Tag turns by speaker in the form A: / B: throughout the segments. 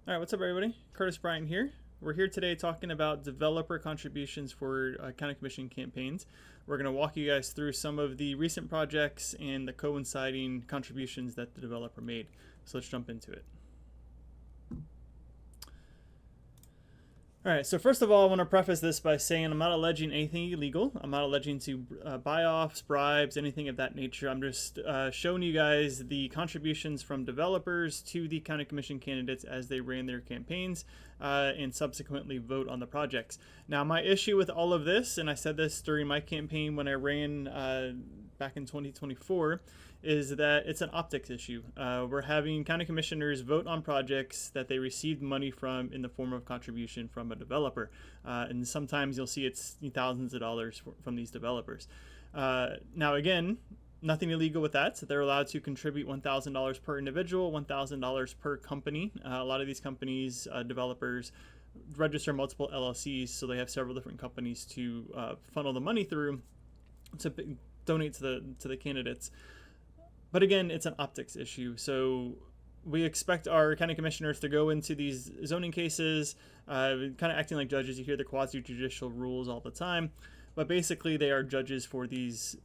A: All right, what's up, everybody? Curtis Bryant here. We're here today talking about developer contributions for county commission campaigns. We're going to walk you guys through some of the recent projects and the coinciding contributions that the developer made. So let's jump into it. All right, so first of all, I want to preface this by saying I'm not alleging anything illegal. I'm not alleging to buy-offs, bribes, anything of that nature. I'm just showing you guys the contributions from developers to the county commission candidates as they ran their campaigns and subsequently vote on the projects. Now, my issue with all of this, and I said this during my campaign when I ran back in 2024, is that it's an optics issue. We're having county commissioners vote on projects that they received money from in the form of contribution from a developer. And sometimes you'll see it's thousands of dollars from these developers. Now, again, nothing illegal with that. So they're allowed to contribute $1,000 per individual, $1,000 per company. A lot of these companies, developers, register multiple LLCs, so they have several different companies to funnel the money through to donate to the candidates. But again, it's an optics issue. So we expect our county commissioners to go into these zoning cases, kind of acting like judges. You hear the quasi-judicial rules all the time. But basically, they are judges for these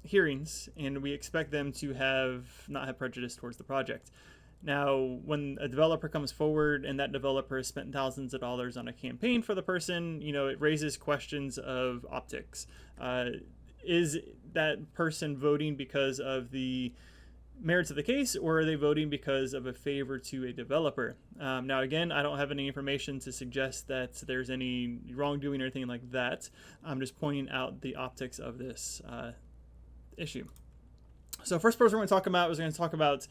A: hearings, and we expect them to not have prejudice towards the project. Now, when a developer comes forward and that developer has spent thousands of dollars on a campaign for the person, it raises questions of optics. Is that person voting because of the merits of the case, or are they voting because of a favor to a developer? Now, again, I don't have any information to suggest that there's any wrongdoing or anything like that. I'm just pointing out the optics of this issue. So first person we're going to talk about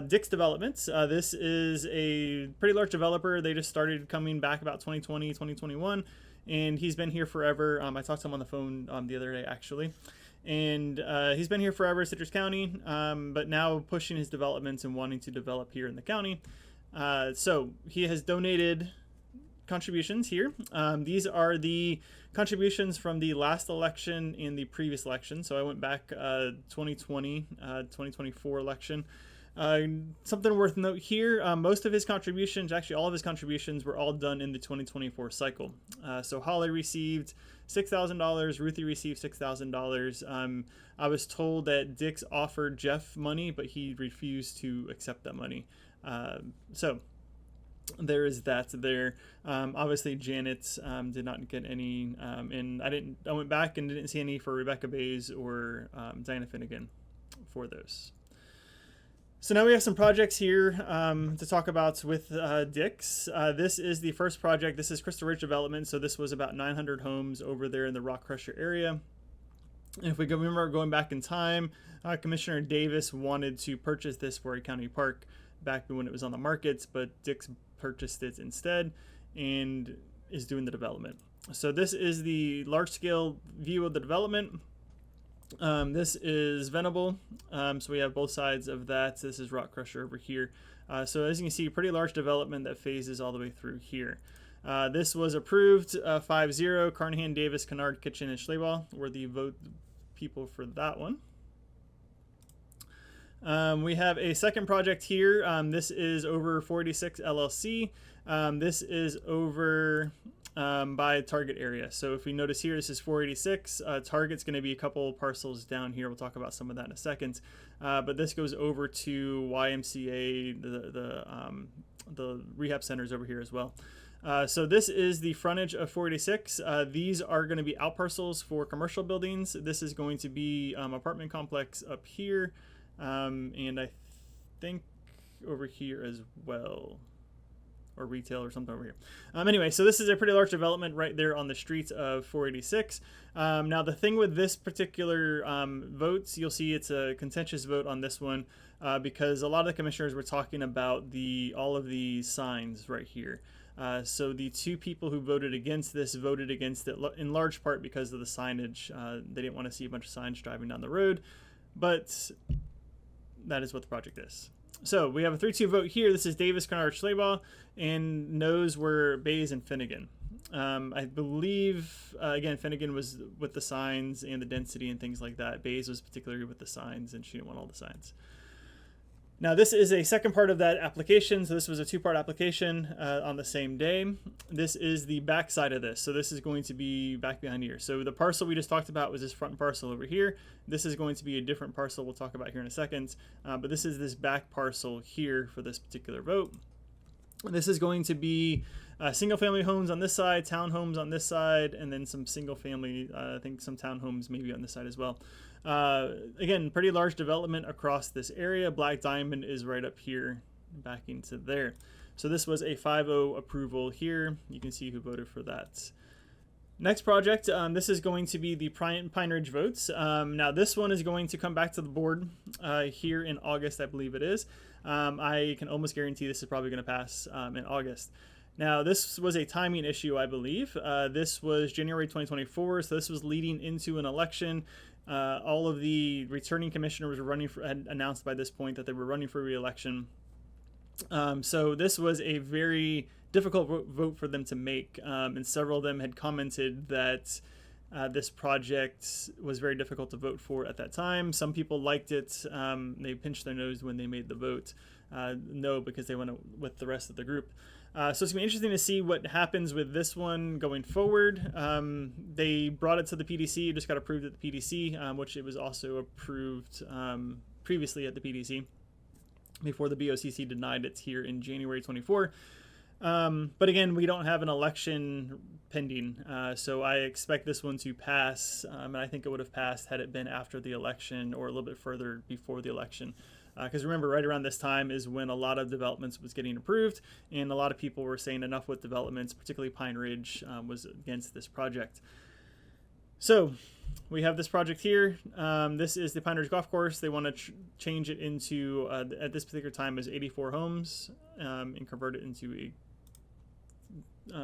A: Dick's Developments. This is a pretty large developer. They just started coming back about 2020, 2021. And he's been here forever. I talked to him on the phone the other day, actually. And he's been here forever, Citrus County, but now pushing his developments and wanting to develop here in the county. So he has donated contributions here. These are the contributions from the last election and the previous election. So I went back 2020, 2024 election. Something worth note here, most of his contributions, actually all of his contributions, were all done in the 2024 cycle. So Holly received $6,000, Ruthie received $6,000. I was told that Dick's offered Jeff money, but he refused to accept that money. So there is that there. Obviously Janet did not get any, and I went back and didn't see any for Rebecca Bays or Diana Finnegan for those. So now we have some projects here to talk about with Dick's. This is the first project. This is Crystal Ridge Development. So this was about 900 homes over there in the Rock Crusher area. And if we remember going back in time, Commissioner Davis wanted to purchase this for a county park back when it was on the markets, but Dick's purchased it instead and is doing the development. So this is the large-scale view of the development. This is Venable, so we have both sides of that. This is Rock Crusher over here. So as you can see, pretty large development that phases all the way through here. This was approved 5-0. Carnahan, Davis, Kennard, Kitchen, and Schlebel were the vote people for that one. We have a second project here. This is over 486 LLC. This is over by Target area. So if we notice here, this is 486. Target's going to be a couple parcels down here. We'll talk about some of that in a second. But this goes over to YMCA, the rehab centers over here as well. So this is the frontage of 486. These are going to be out parcels for commercial buildings. This is going to be apartment complex up here, and I think over here as well, or retail or something over here. Anyway, so this is a pretty large development right there on the streets of 486. Now the thing with this particular votes, you'll see it's a contentious vote on this one because a lot of the commissioners were talking about all of the signs right here. So the two people who voted against this voted against it in large part because of the signage. They didn't want to see a bunch of signs driving down the road, but that is what the project is. So we have a 3-2 vote here. This is Davis, Kennard, Schlebel, and no's were Bays and Finnegan. I believe, again, Finnegan was with the signs and the density and things like that. Bays was particularly with the signs, and she didn't want all the signs. Now this is a second part of that application. So this was a two-part application on the same day. This is the back side of this. So this is going to be back behind here. So the parcel we just talked about was this front parcel over here. This is going to be a different parcel we'll talk about here in a second. But this is this back parcel here for this particular vote. This is going to be single family homes on this side, townhomes on this side, and then some single family, I think some townhomes maybe on this side as well. Again, pretty large development across this area. Black Diamond is right up here back into there. So this was a 5-0 approval here. You can see who voted for that. Next project, this is going to be the Pine Ridge votes. Now this one is going to come back to the board here in August, I believe it is. I can almost guarantee this is probably going to pass in August. Now this was a timing issue, I believe. This was January 2024, so this was leading into an election. All of the returning commissioners were had announced by this point that they were running for re-election. So this was a very difficult vote for them to make, and several of them had commented that this project was very difficult to vote for at that time. Some people liked it. They pinched their nose when they made the vote no, because they went with the rest of the group. So it's going to be interesting to see what happens with this one going forward. They brought it to the PDC. It just got approved at the PDC, which it was also approved previously at the PDC before the BOCC denied it here in January 24. But again, we don't have an election pending, so I expect this one to pass, and I think it would have passed had it been after the election or a little bit further before the election. Because remember, right around this time is when a lot of developments was getting approved, and a lot of people were saying enough with developments, particularly Pine Ridge was against this project. So we have this project here. This is the Pine Ridge Golf Course. They want to change it into, at this particular time, is 84 homes and convert it into a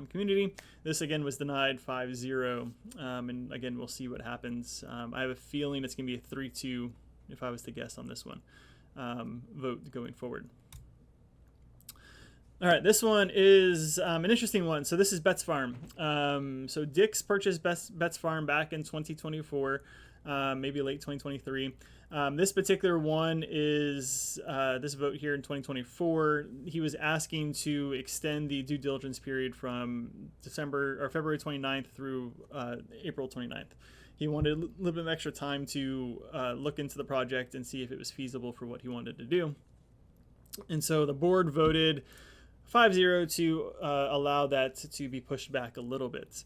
A: community. This again was denied 5-0, and again we'll see what happens. I have a feeling it's going to be a 3-2 if I was to guess on this one. Vote going forward. All right, this one is an interesting one. So this is Betts Farm. So Dick's purchased Betts Farm back in 2024, maybe late 2023. This particular one is this vote here in 2024. He was asking to extend the due diligence period from February 29th through April 29th. He wanted a little bit of extra time to look into the project and see if it was feasible for what he wanted to do. And so the board voted 5-0 to allow that to be pushed back a little bit.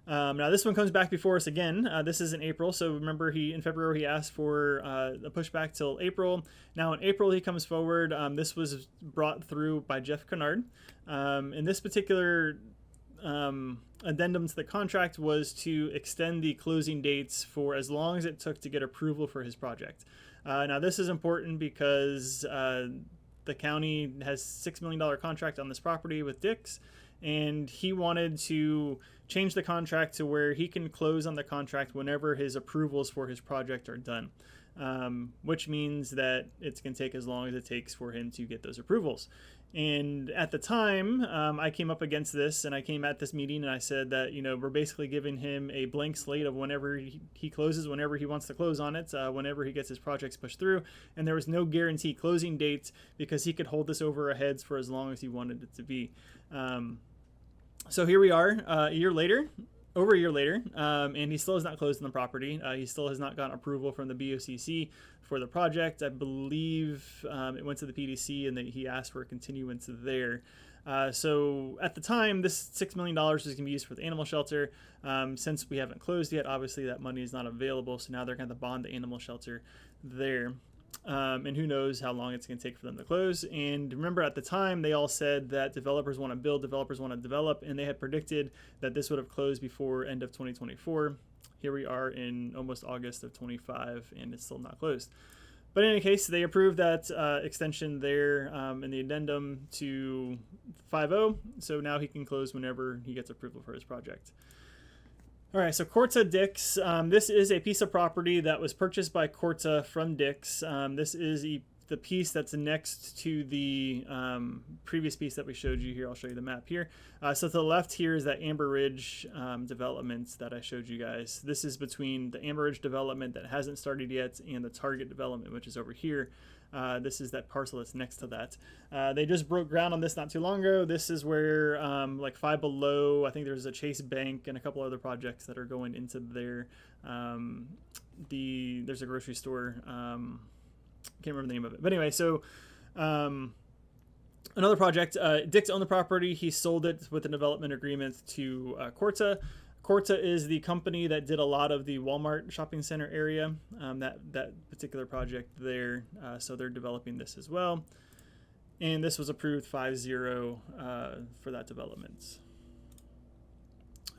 A: Now this one comes back before us again. This is in April, so remember in February he asked for a pushback till April. Now in April he comes forward. This was brought through by Jeff Kennard. And this particular addendum to the contract was to extend the closing dates for as long as it took to get approval for his project. Now this is important because the county has $6 million contract on this property with Dick's, and he wanted to change the contract to where he can close on the contract whenever his approvals for his project are done, which means that it's going to take as long as it takes for him to get those approvals. And at the time, I came up against this, and I came at this meeting and I said that, we're basically giving him a blank slate of whenever he closes, whenever he wants to close on it, whenever he gets his projects pushed through. And there was no guarantee closing dates because he could hold this over our heads for as long as he wanted it to be. So here we are, over a year later, and he still has not closed on the property. He still has not gotten approval from the BOCC for the project. I believe it went to the PDC, and he asked for a continuance there. So at the time, this $6 million was going to be used for the animal shelter. Since we haven't closed yet, obviously that money is not available, so now they're going to bond the animal shelter there. And who knows how long it's going to take for them to close. And remember, at the time, they all said that developers want to build, developers want to develop, and they had predicted that this would have closed before end of 2024. Here we are in almost August of 25, and it's still not closed. But in any case, they approved that extension there in the addendum to 5-0, so now he can close whenever he gets approval for his project. All right, so Corta Dick's. This is a piece of property that was purchased by Corta from Dick's. This is the piece that's next to the previous piece that we showed you here. I'll show you the map here. So to the left here is that Amber Ridge development that I showed you guys. This is between the Amber Ridge development that hasn't started yet and the Target development, which is over here. This is that parcel that's next to that. They just broke ground on this not too long ago. This is where like Five Below, I think there's a Chase Bank and a couple other projects that are going into there. There's a grocery store. Can't remember the name of it, but anyway, so another project. Dick's owned the property. He sold it with a development agreement to Corta. Corta is the company that did a lot of the Walmart shopping center area, that particular project there. So they're developing this as well. And this was approved 5-0 for that development.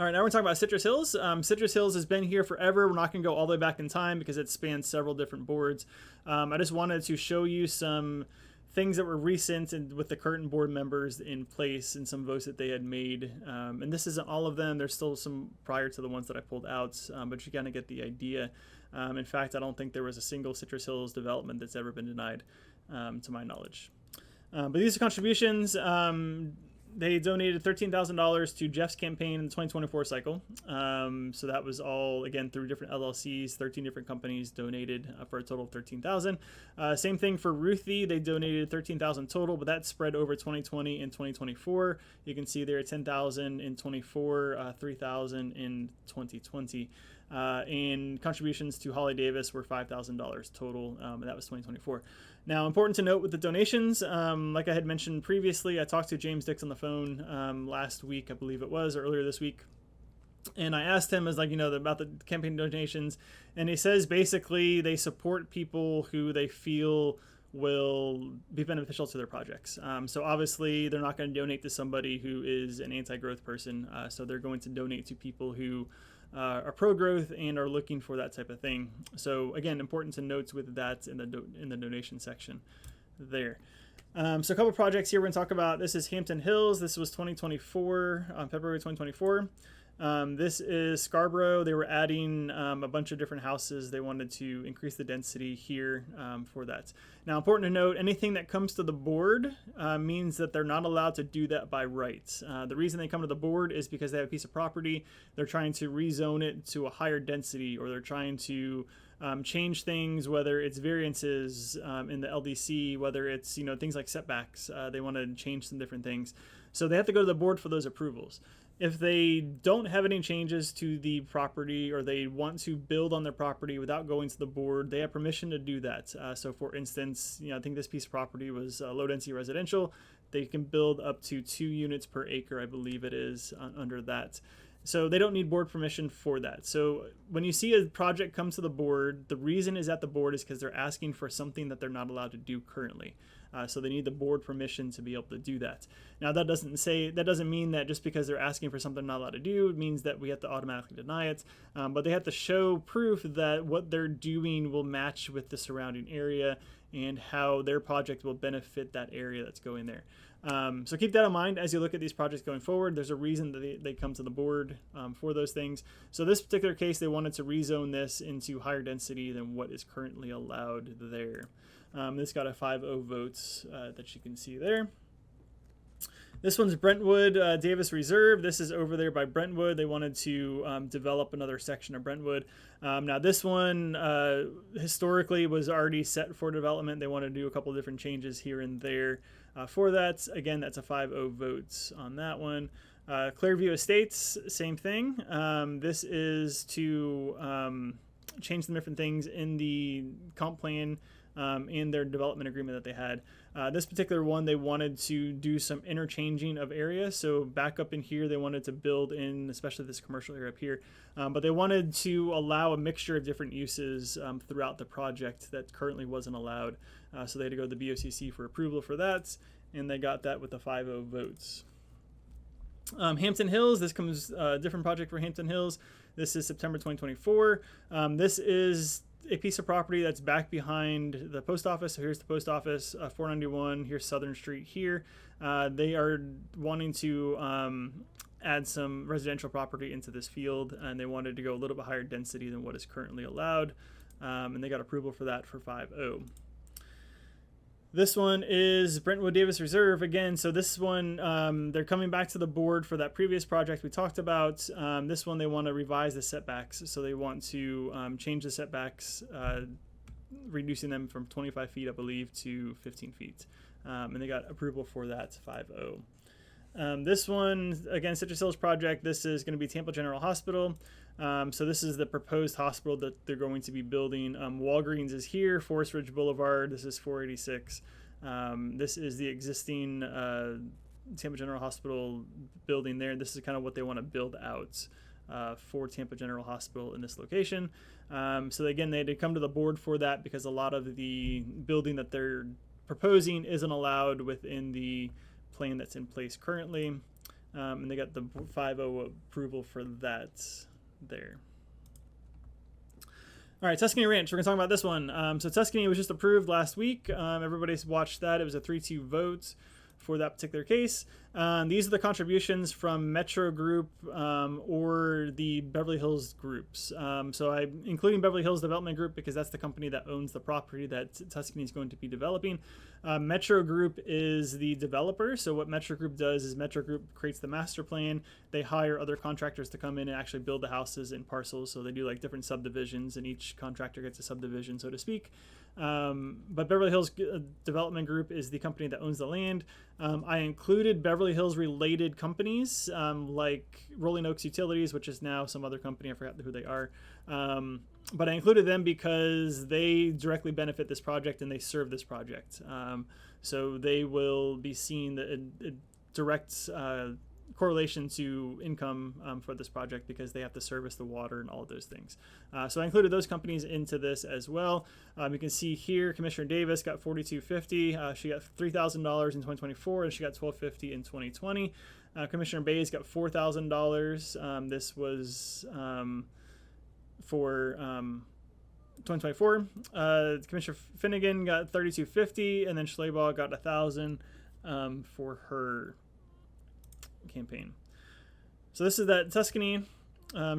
A: All right, now we're talking about Citrus Hills. Citrus Hills has been here forever. We're not going to go all the way back in time because it spans several different boards. I just wanted to show you some things that were recent and with the current board members in place and some votes that they had made. And this isn't all of them. There's still some prior to the ones that I pulled out, but you kind of get the idea. In fact, I don't think there was a single Citrus Hills development that's ever been denied, to my knowledge. But these are contributions. They donated $13,000 to Jeff's campaign in the 2024 cycle. So that was all, again, through different LLCs, 13 different companies donated for a total of $13,000. Same thing for Ruthie. They donated $13,000 total, but that's spread over 2020 and 2024. You can see there $10,000 in 24, $3,000 in 2020. And contributions to Holly Davis were $5,000 total, and that was 2024. Now, important to note with the donations, like I had mentioned previously, I talked to James Dix on the phone last week, I believe it was, or earlier this week. And I asked him about the campaign donations, and he says basically they support people who they feel will be beneficial to their projects. So obviously they're not going to donate to somebody who is an anti-growth person. So they're going to donate to people who are pro-growth and are looking for that type of thing. So again, important to note with that in the donation section there. So a couple projects here we're going to talk about. This is Hampton Hills. This was 2024, February 2024. This is Scarborough. They were adding a bunch of different houses. They wanted to increase the density here for that. Now, important to note, anything that comes to the board means that they're not allowed to do that by right. The reason they come to the board is because they have a piece of property. They're trying to rezone it to a higher density, or they're trying to change things, whether it's variances in the LDC, whether it's things like setbacks. They want to change some different things. So they have to go to the board for those approvals. If they don't have any changes to the property, or they want to build on their property without going to the board, they have permission to do that. So for instance, I think this piece of property was low density residential. They can build up to 2 units per acre, I believe it is, under that. So they don't need board permission for that. So when you see a project come to the board, the reason is at the board is because they're asking for something that they're not allowed to do currently. So they need the board permission to be able to do that. Now that doesn't mean that just because they're asking for something they're not allowed to do, it means that we have to automatically deny it. But they have to show proof that what they're doing will match with the surrounding area and how their project will benefit that area that's going there. So keep that in mind as you look at these projects going forward. There's a reason that they come to the board for those things. So this particular case, they wanted to rezone this into higher density than what is currently allowed there. This got a 5-0 votes that you can see there. This one's Brentwood Davis Reserve. This is over there by Brentwood. They wanted to develop another section of Brentwood. Now this one historically was already set for development. They want to do a couple of different changes here and there for that. Again, that's a 5-0 votes on that one. Clearview Estates, same thing. This is to change some different things in the comp plan in their development agreement that they had. This particular one, they wanted to do some interchanging of area. So back up in here, they wanted to build in, especially this commercial area up here, but they wanted to allow a mixture of different uses throughout the project that currently wasn't allowed. So they had to go to the BOCC for approval for that, and they got that with the 5-0 votes. Hampton Hills, this comes a different project for Hampton Hills. This is September 2024. This is a piece of property that's back behind the post office. So here's the post office, 491. Here's Southern Street here. They are wanting to add some residential property into this field, and they wanted to go a little bit higher density than what is currently allowed. And they got approval for that for 5-0. This one is Brentwood Davis Reserve again. So this one, they're coming back to the board for that previous project we talked about. This one, they want to revise the setbacks. So they want to change the setbacks, reducing them from 25 feet, I believe, to 15 feet. And they got approval for that 5-0. This one, again, Citrus Hills project, this is going to be Tampa General Hospital. So this is the proposed hospital that they're going to be building. Walgreens is here, Forest Ridge Boulevard. This is 486. This is the existing Tampa General Hospital building there. This is kind of what they want to build out for Tampa General Hospital in this location. So again, they had to come to the board for that because a lot of the building that they're proposing isn't allowed within the plan that's in place currently. And they got the 5-0 approval for that there. All right, Tuscany Ranch. We're going to talk about this one. So Tuscany was just approved last week. Everybody's watched that. It was a 3-2 vote for that particular case. These are the contributions from Metro Group or the Beverly Hills groups. So I'm including Beverly Hills Development Group because that's the company that owns the property that Tuscany is going to be developing. Metro Group is the developer. So what Metro Group does is Metro Group creates the master plan. They hire other contractors to come in and actually build the houses in parcels. So they do like different subdivisions, and each contractor gets a subdivision, so to speak. But Beverly Hills Development Group is the company that owns the land. I included Beverly Hills related companies like Rolling Oaks Utilities, which is now some other company. I forgot who they are. But I included them because they directly benefit this project and they serve this project. So they will be seeing the direct correlation to income for this project because they have to service the water and all of those things. So I included those companies into this as well. You can see here Commissioner Davis got $4,250. She got $3,000 in 2024 and she got $1,250 in 2020. Commissioner Bays got $4,000. This was for 2024. Commissioner Finnegan got $3,250 and then Schleybaugh got $1,000 for her campaign. So this is that Tuscany.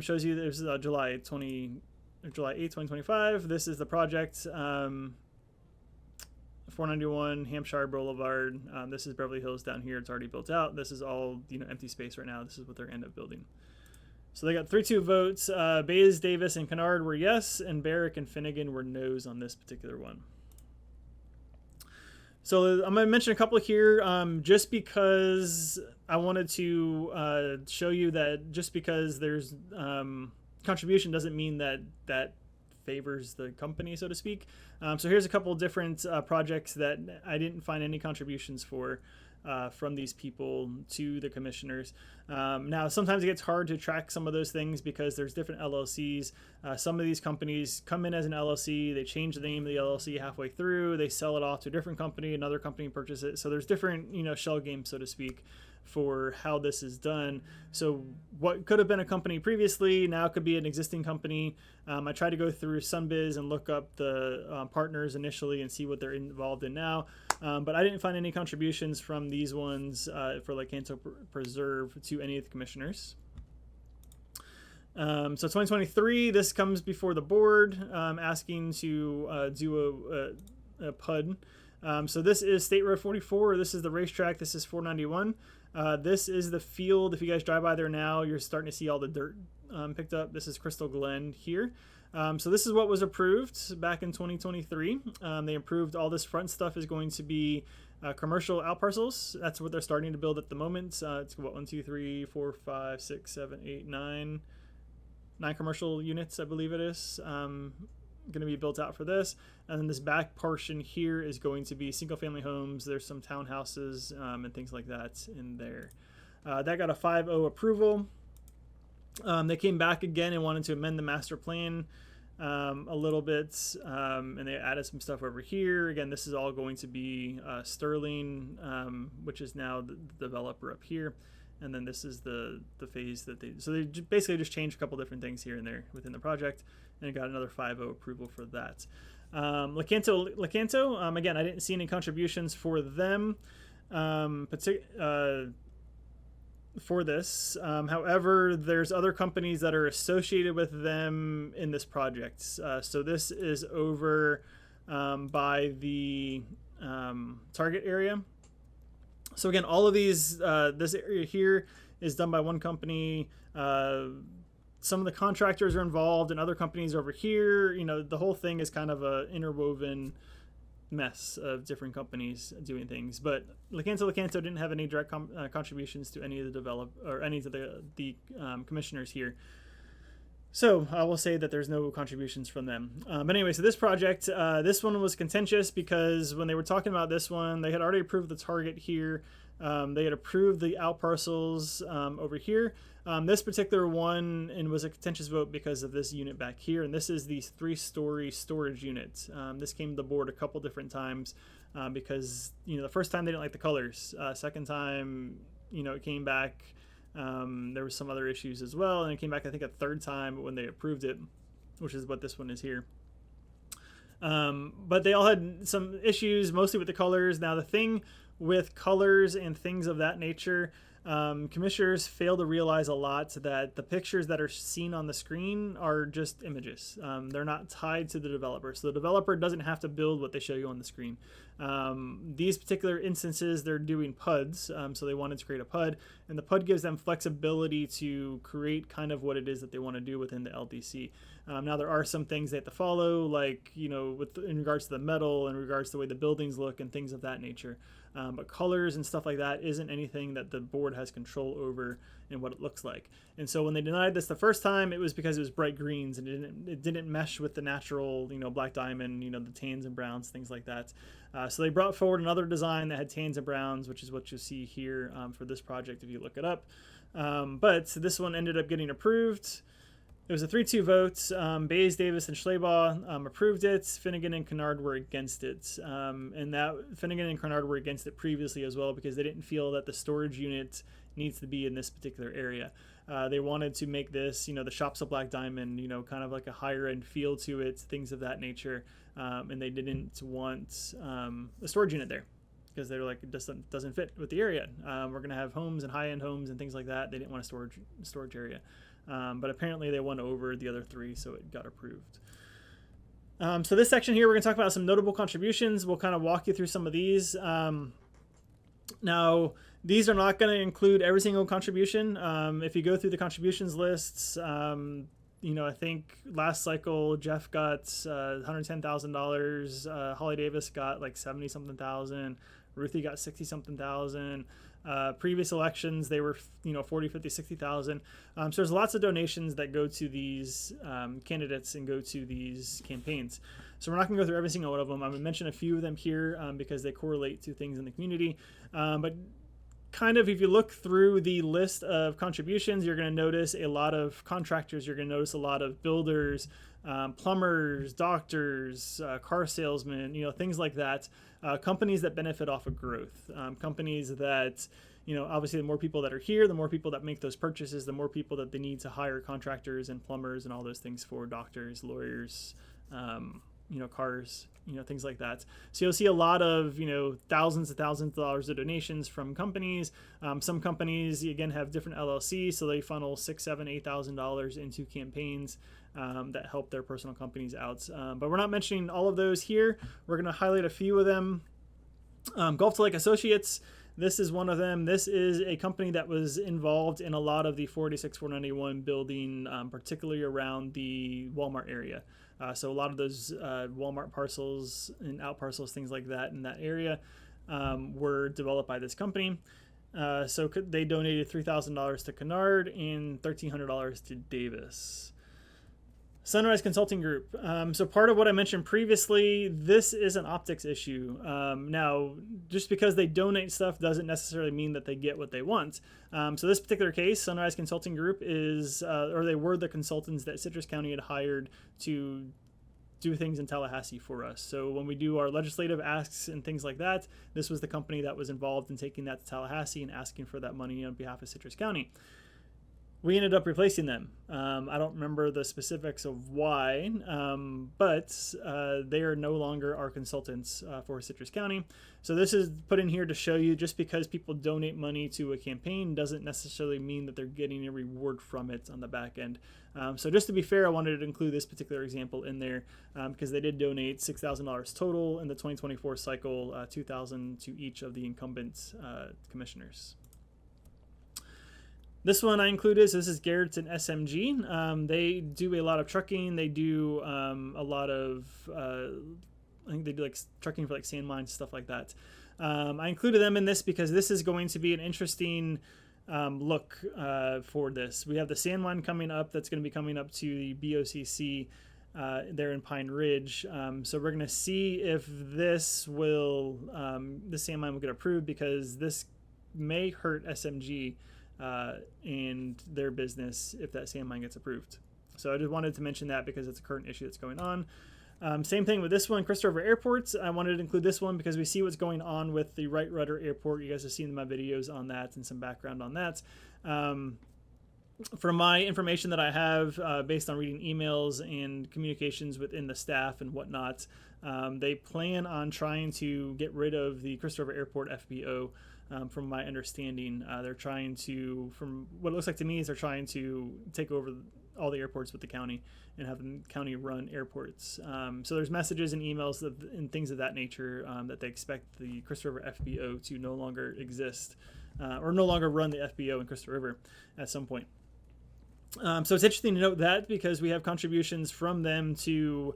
A: Shows you this is July 8th, 2025. This is the project. 491 Hampshire Boulevard. This is Beverly Hills down here. It's already built out. This is all empty space right now. This is what they're end up building. So they got 3-2 votes. Bays, Davis, and Kennard were yes, and Barrick and Finnegan were no's on this particular one. So I'm going to mention a couple here just because I wanted to show you that just because there's contribution doesn't mean that favors the company, so to speak. So here's a couple different projects that I didn't find any contributions for from these people to the commissioners. Now, sometimes it gets hard to track some of those things because there's different LLCs. Some of these companies come in as an LLC, they change the name of the LLC halfway through, they sell it off to a different company, another company purchases it. So there's different, shell games, so to speak, for how this is done. So what could have been a company previously now could be an existing company. I tried to go through Sunbiz and look up the partners initially and see what they're involved in now. But I didn't find any contributions from these ones for Lecanto Preserve to any of the commissioners. So 2023, this comes before the board asking to do a PUD. So this is State Road 44. This is the racetrack. This is 491. This is the field. If you guys drive by there now, you're starting to see all the dirt picked up. This is Crystal Glen here. So this is what was approved back in 2023. They approved all this front stuff is going to be commercial out parcels. That's what they're starting to build at the moment. It's what, 1, 2, 3, 4, 5, 6, 7, 8, 9 commercial units, I believe it is. Going to be built out for this, and then this back portion here is going to be single family homes. There's some townhouses and things like that in there. That got a 5-0 approval. They came back again and wanted to amend the master plan a little bit, and they added some stuff over here. Again, this is all going to be Sterling, which is now the developer up here. And then this is the phase that they basically just changed a couple different things here and there within the project, and got another 5-0 approval for that. Lecanto, again, I didn't see any contributions for them for this. However, there's other companies that are associated with them in this project. So this is over by the target area. So again, all of these, this area here is done by one company. Some of the contractors are involved and other companies over here. The whole thing is kind of a interwoven mess of different companies doing things. But Lecanto didn't have any direct contributions to any of the any of the commissioners here. So I will say that there's no contributions from them. But anyway, so this project, this one was contentious because when they were talking about this one, they had already approved the target here. They had approved the out parcels over here. This particular one was a contentious vote because of this unit back here, and this is the 3-story storage unit. This came to the board a couple different times because the first time they didn't like the colors. Second time, it came back. There was some other issues as well, and it came back I think a third time when they approved it, which is what this one is here. But they all had some issues, mostly with the colors. Now the thing with colors and things of that nature, commissioners fail to realize a lot that the pictures that are seen on the screen are just images. They're not tied to the developer, so the developer doesn't have to build what they show you on the screen. These particular instances, they're doing PUDs, so they wanted to create a PUD, and the PUD gives them flexibility to create kind of what it is that they want to do within the LDC. Now there are some things they have to follow, like in regards to the metal, in regards to the way the buildings look and things of that nature. But colors and stuff like that isn't anything that the board has control over in what it looks like. And so when they denied this the first time, it was because it was bright greens and it didn't mesh with the natural, black diamond, the tans and browns, things like that. So they brought forward another design that had tans and browns, which is what you'll see here for this project if you look it up. But this one ended up getting approved. It was a 3-2 vote. Bays, Davis, and Schleybaugh approved it. Finnegan and Kennard were against it. And that Finnegan and Kennard were against it previously as well because they didn't feel that the storage unit needs to be in this particular area. They wanted to make this, the Shops of Black Diamond, kind of like a higher end feel to it, things of that nature. And they didn't want a storage unit there because they were like, it doesn't fit with the area. We're going to have homes and high end homes and things like that. They didn't want a storage area. But apparently they won over the other 3, so it got approved. So this section here, we're going to talk about some notable contributions. We'll kind of walk you through some of these. Now, these are not going to include every single contribution. If you go through the contributions lists, I think last cycle Jeff got $110,000. Holly Davis got like 70-something thousand. Ruthie got 60-something thousand. Previous elections, they were 40, 50, 60,000. So there's lots of donations that go to these candidates and go to these campaigns. So we're not going to go through every single one of them. I'm going to mention a few of them here because they correlate to things in the community. But kind of, if you look through the list of contributions, you're going to notice a lot of contractors. You're going to notice a lot of builders, plumbers, doctors, car salesmen, things like that. Companies that benefit off of growth. Companies that, obviously the more people that are here, the more people that make those purchases, the more people that they need to hire contractors and plumbers and all those things for doctors, lawyers, cars, things like that. So you'll see a lot of, thousands and thousands of dollars of donations from companies. Some companies, again, have different LLCs, so they funnel $6,000, $7,000, $8,000 into campaigns that help their personal companies out. But we're not mentioning all of those here. We're going to highlight a few of them. Gulf to Lake Associates. This is one of them. This is a company that was involved in a lot of the 486, 491 building, particularly around the Walmart area. So a lot of those Walmart parcels and out parcels, things like that in that area were developed by this company. So they donated $3,000 to Kennard and $1,300 to Davis. Sunrise Consulting Group. So part of what I mentioned previously, this is an optics issue. Now, just because they donate stuff doesn't necessarily mean that they get what they want. So this particular case, Sunrise Consulting Group is, or they were the consultants that Citrus County had hired to do things in Tallahassee for us. So when we do our legislative asks and things like that, this was the company that was involved in taking that to Tallahassee and asking for that money on behalf of Citrus County. we ended up replacing them. I don't remember the specifics of why, but they are no longer our consultants for Citrus County. So this is put in here to show you, just because people donate money to a campaign doesn't necessarily mean that they're getting a reward from it on the back end. So just to be fair, I wanted to include this particular example in there because they did donate $6,000 total in the 2024 cycle, $2,000 to each of the incumbent commissioners. This one I included, so this is Garrettson SMG. They do a lot of trucking. They do a lot of, I think they do like trucking for like sand mines, stuff like that. I included them in this because this is going to be an interesting look for this. We have the sand mine coming up that's going to be coming up to the BOCC there in Pine Ridge. So we're going to see if this will, this sand mine will get approved, because this may hurt SMG and their business if that sand mine gets approved. So I just wanted to mention that because it's a current issue that's going on. Same thing with this one, Crystal River Airport. I wanted to include this one because we see what's going on with the Wright Rudder Airport. You guys have seen my videos on that and some background on that. From my information that I have, based on reading emails and communications within the staff and whatnot, they plan on trying to get rid of the Crystal River Airport FBO. From my understanding, they're trying to, from what it looks like to me, is they're trying to take over all the airports with the county and have the county run airports. So there's messages and emails and things of that nature that they expect the Crystal River FBO to no longer exist or no longer run the FBO in Crystal River at some point. So it's interesting to note that, because we have contributions from them to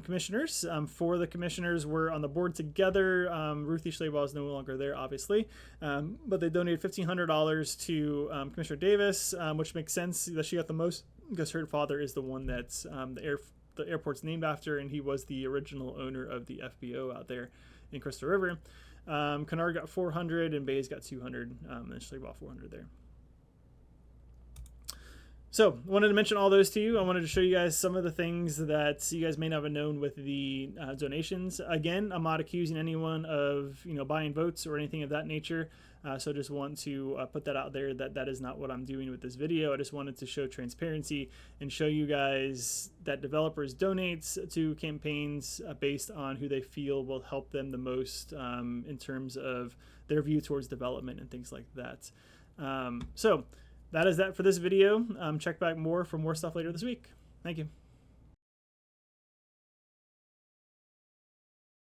A: commissioners. Four of the commissioners were on the board together. Ruthie Schleybaugh is no longer there, obviously, but they donated $1,500 to Commissioner Davis, which makes sense that she got the most, because her father is the one that's the airport's named after, and he was the original owner of the FBO out there in Crystal River. Kennard got $400 and Bays got $200, and Schleybaugh $400 there. So I wanted to mention all those to you. I wanted to show you guys some of the things that you guys may not have known with the donations. Again, I'm not accusing anyone of buying votes or anything of that nature. So I just want to put that out there, that is not what I'm doing with this video. I just wanted to show transparency and show you guys that developers donate to campaigns based on who they feel will help them the most in terms of their view towards development and things like that. So that is that for this video. Check back for more stuff later this week. Thank you.